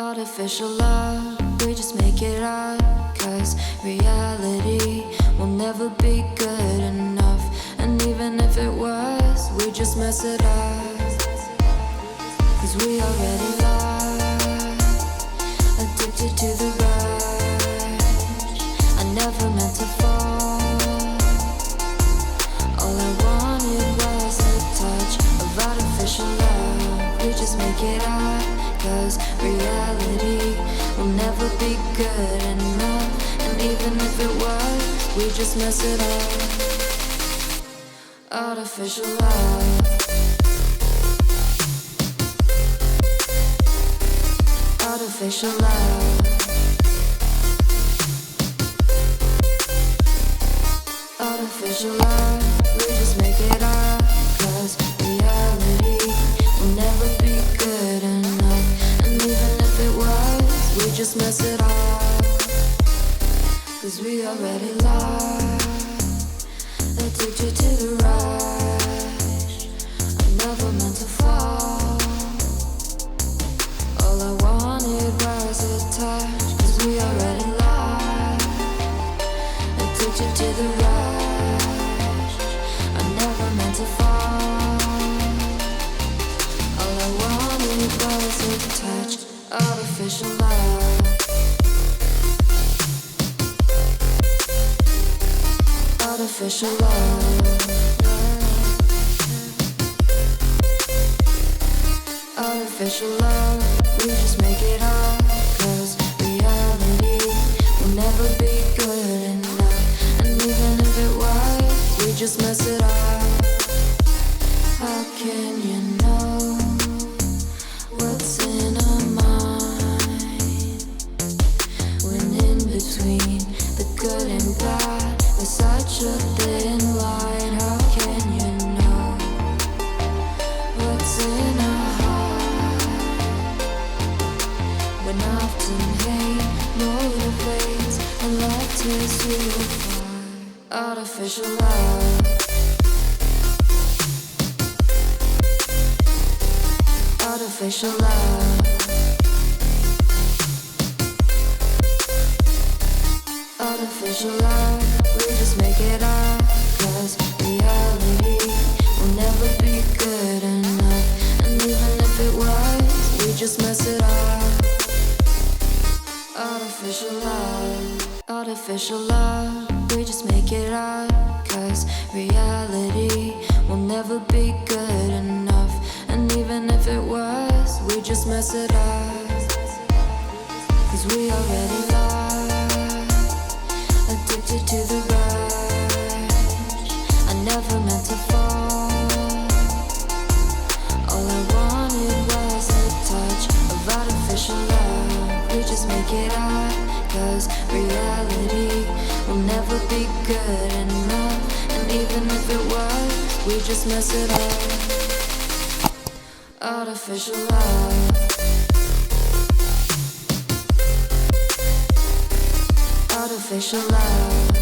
Artificial love, we just make it up. Cause reality will never be good enough. And even if it was, we just mess it up. Cause we already lost, addicted to the rush. I never meant to fall. All I wanted was a touch of artificial love. We just make it up. Cause reality will never be good enough. And even if it was, we just mess it up. Artificial love. Artificial love. Artificial love. We just make it up. Cause reality will never be good enough. And even if it was, we just mess it up. Cause we already lost, addicted to the rush. I never meant to fall. All I wanted was a touch. Cause we already lost, addicted to the rush. I never meant to fall. All I wanted was a touch. Artificial love. Artificial love. Artificial love. We just make it up. Cause reality will never be good enough. And even if it was, we just mess it up. How can you know what's in our mind? When in between the good and bad, there's such a thin line. How can you know what's in our heart? When often hate motivates and love tears you apart. Artificial love. Artificial love. Artificial love. We just make it up. Cause reality will never be good enough. And even if it was, we just mess it up. Artificial love. Artificial love. We just make it up. Cause reality will never be good enough. And even if it was, we just mess it up. Cause we already lost, addicted to the rush. I never meant to fall. All I wanted was a touch of artificial love. We just make it up. Cause reality will never be good enough. And even if it was, we just mess it up. Artificial love. Artificial love.